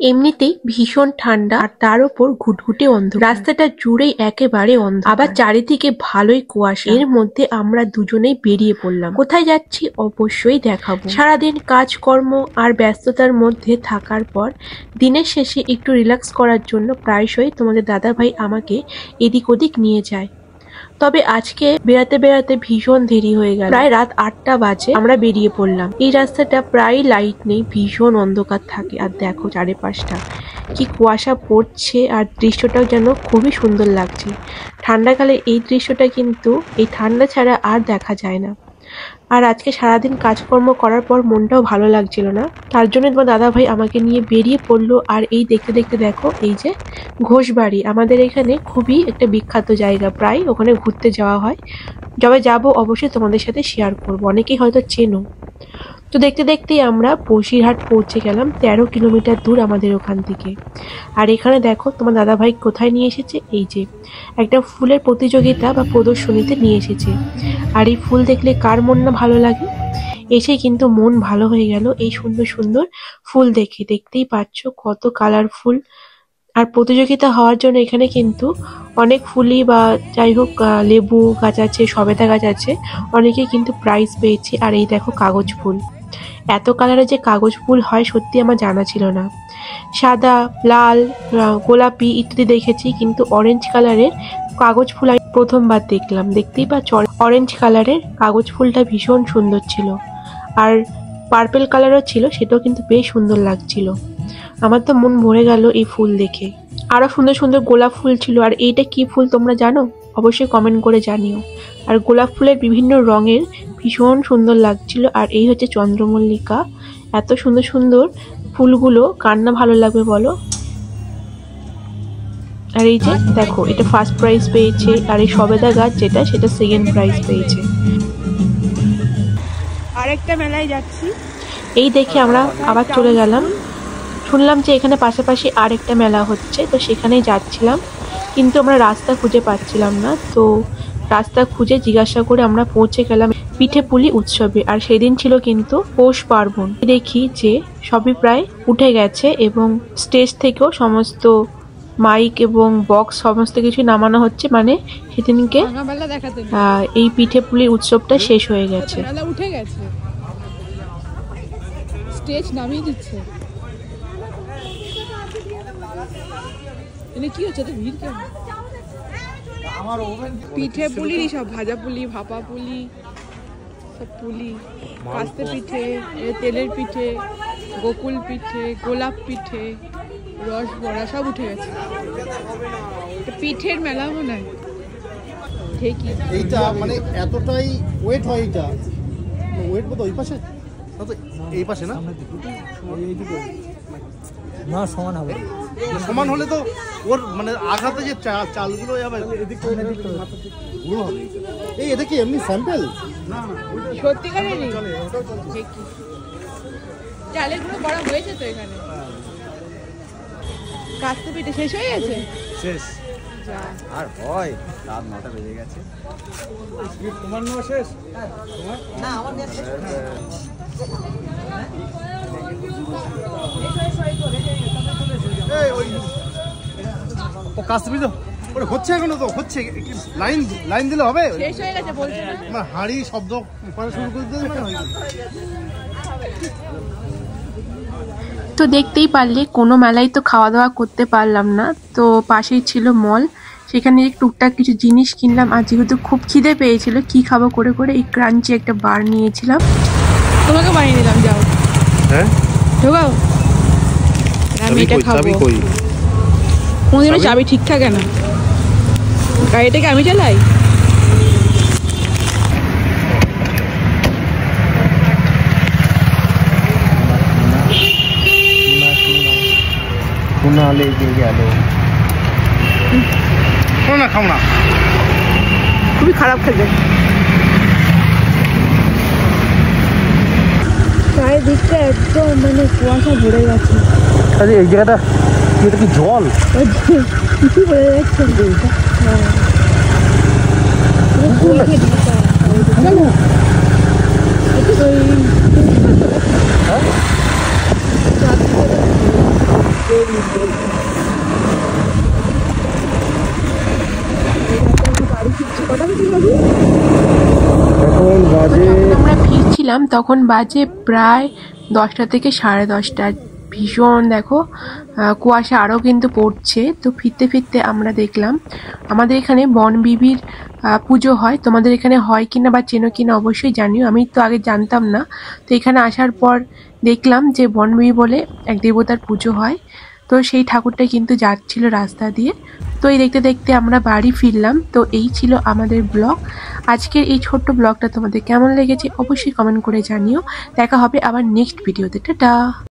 এমনিতেই ভীষণ ঠান্ডা আর তার উপর ঘুটঘুটে অন্ধকার। রাস্তাটা জুড়েই একেবারে অন্ধকার, আবার চারিদিকে ভালোই কুয়াশা। এর মধ্যে আমরা দুজনেই বেরিয়ে পড়লাম। কোথায় যাচ্ছি অবশ্যই দেখাবো। সারাদিন কাজকর্ম আর ব্যস্ততার মধ্যে থাকার পর দিনের শেষে একটু রিল্যাক্স করার জন্য প্রায়শই তোমাদের দাদা ভাই আমাকে এদিক ওদিক নিয়ে যায়। তবে আজকে বেড়াতে বেড়াতে ভীষণ দেরি হয়ে গেল। প্রায় রাত 8টা বাজে আমরা বেরিয়ে পড়লাম। এই রাস্তাটা প্রায় লাইট নেই, ভীষণ অন্ধকার থাকে। আর দেখো চারিপাশটা কি কুয়াশা পড়ছে, আর দৃশ্যটাও যেন খুবই সুন্দর লাগছে। ঠান্ডাকালে এই দৃশ্যটা কিন্তু এই ঠান্ডা ছাড়া আর দেখা যায় না। আর আজকে সারাদিন কাজকর্ম করার পর মনটাও ভালো লাগছিল না, তার জন্য তোমার দাদা ভাই আমাকে নিয়ে বেরিয়ে পড়লো। আর এই দেখতে দেখতে দেখো এই যে ঘোষবাড়ি, আমাদের এখানে খুবই একটা বিখ্যাত জায়গা, প্রায় ওখানে ঘুরতে যাওয়া হয়। যবে যাবো অবশ্যই তোমাদের সাথে শেয়ার করবো, অনেকেই হয়তো চেনো। তো দেখতে দেখতেই আমরা বসিরহাট পৌঁছে গেলাম, 13 কিলোমিটার দূর আমাদের ওখান থেকে। আর এখানে দেখো তোমার দাদা ভাই কোথায় নিয়ে এসেছে, এই যে একটা ফুলের প্রতিযোগিতা বা প্রদর্শনীতে নিয়ে এসেছে। আর এই ফুল দেখলে কার মন না ভালো লাগে, এসে কিন্তু মন ভালো হয়ে গেল এই সুন্দর সুন্দর ফুল দেখে। দেখতেই পাচ্ছ কত কালারফুল। আর প্রতিযোগিতা হওয়ার জন্য এখানে কিন্তু অনেক ফুলই বা যাই হোক লেবু গাছ আছে, সবেদা গাছ আছে, অনেকে কিন্তু প্রাইজ পেয়েছে। আর এই দেখো কাগজ ফুল, এত কালারের যে কাগজ ফুল হয় সত্যি আমার জানা ছিল না। সাদা, লাল, গোলাপি ইত্যাদি দেখেছি, কিন্তু অরেঞ্জ কালারের কাগজ ফুল আমি প্রথমবার দেখলাম। দেখতেই পাচ্ছ অরেঞ্জ কালারের কাগজ ফুলটা ভীষণ সুন্দর ছিল। আর পার্পেল কালারও ছিল, সেটাও কিন্তু বেশ সুন্দর লাগছিল। আমার তো মন ভরে গেল এই ফুল দেখে। আরো সুন্দর সুন্দর গোলাপ ফুল ছিল। আর এইটা কি ফুল তোমরা জানো? অবশ্যই কমেন্ট করে জানিও। আর গোলাপ ফুলের বিভিন্ন রঙের ভীষণ সুন্দর লাগছিল। আর এই হচ্ছে চন্দ্রমল্লিকা। এত সুন্দর সুন্দর ফুলগুলো কার না ভালো লাগবে বলো। আর এই যে দেখো এটা ফার্স্ট প্রাইজ পেয়েছে, আর এই সবেদা গাছ যেটা সেটা সেকেন্ড প্রাইজ পেয়েছে। আরেকটা মেলায় যাচ্ছি, এই দেখে আমরা আবার চলে গেলাম। শুনলাম যে এখানে পাশাপাশি আরেকটা মেলা হচ্ছে, তো সেখানেই যাচ্ছিলাম, কিন্তু আমরা রাস্তা খুঁজে পাচ্ছিলাম না। তো রাস্তা খুঁজে জিজ্ঞাসা করে আমরা পৌঁছে গেলাম পিঠেপুলি উৎসবে। আর সেদিন ছিল কিন্তু পৌষ পার্বণ। দেখি যে সবই প্রায় উঠে গেছে এবং স্টেজ থেকেও সমস্ত মাইক এবং বক্স সমস্ত কিছু নামানো হচ্ছে, মানে সেদিনকে এই পিঠেপুলির উৎসবটা শেষ হয়ে গেছে। উঠে গেছে, স্টেজ নামিয়ে দিচ্ছে। কি হচ্ছে তো ভিড় কেন? পিঠে পুলি সব, ভাজা পুলি, ভাপা পুলি, সব পুলি, কাস্তে পিঠে, তেলের পিঠে, গোকুল পিঠে, গোলাপ পিঠে, রস বড়া সব উঠে গেছে। পিঠের মেলা মনে হয়। ঠিকই, এইটা মানে এতটাই ওয়েট হয়, এইটা ওয়েট বোধ ওই পাশে না, তো এই পাশে না, না সমান হবে। সমান হলে তো ওর মানে আঘাতে যে চালগুলো যাবে গুঁড়ো হবে। এই এটা কি এমনি স্যাম্পল? না না, সত্যিকারের চালের গুঁড়ো করা হয়েছে তো এখানে। কাস্তে পিঠে শেষ হয়ে গেছে, শেষ আর হয় রাত 9টা বেজে গেছে। তোমার নেওয়া শেষ? না আমার নেওয়া শেষ। ও কাস্তে পিঠে ওটা হচ্ছে এখনো, তো হচ্ছে, লাইন লাইন দিলে হবে। শেষ হয়ে গেছে বলছে না, আমার হাঁড়ি শব্দ করা শুরু করে দিলে মানে হয়ে যাবে। তো দেখতেই পারলে কোনো মেলায় তো খাওয়া দাওয়া করতে পারলাম না, তো পাশেই ছিল মল, সেখানে টুকটাক কিছু জিনিস কিনলাম। আর যেহেতু খুব খিদে পেয়েছিল, কি খাবো করে করে এই ক্রাঞ্চি একটা বার নিয়েছিলাম। তোমাকে বানিয়ে দিলাম, যাও হ্যাঁ ঢোকাও। আমি এটা খাবো। কোনদিনও চাবি ঠিক থাকে না, গাড়িটাকে আমি চালাই। খুবই খারাপ খেলবে। চারিদিকটা একদম মানে কুয়াশা ভরে গেছে। এই জায়গাটা এটা কি জল? কিছু ভরে যাচ্ছে। এখন বাজে আমরা ফিরছিলাম তখন বাজে প্রায় 10টা থেকে 10:30। ভীষণ দেখো কুয়াশা আরও কিন্তু পড়ছে। তো ফিরতে ফিরতে আমরা দেখলাম আমাদের এখানে বনবিবির পুজো হয়। তোমাদের এখানে হয় কিনা বা চেনো কিনা অবশ্যই জানিও, আমি তো আগে জানতাম না। তো এখানে আসার পর দেখলাম যে বনবিবি বলে এক দেবতার পুজো হয়। তো সেই ঠাকুরটা কিন্তু যাচ্ছিল রাস্তা দিয়ে। তো এই দেখতে দেখতে আমরা বাড়ি ফিরলাম। তো এই ছিল আমাদের ব্লগ। আজকের এই ছোট্ট ব্লগটা তোমাদের কেমন লেগেছে অবশ্যই কমেন্ট করে জানিও। দেখা হবে আবার নেক্সট ভিডিওতে। টাটা।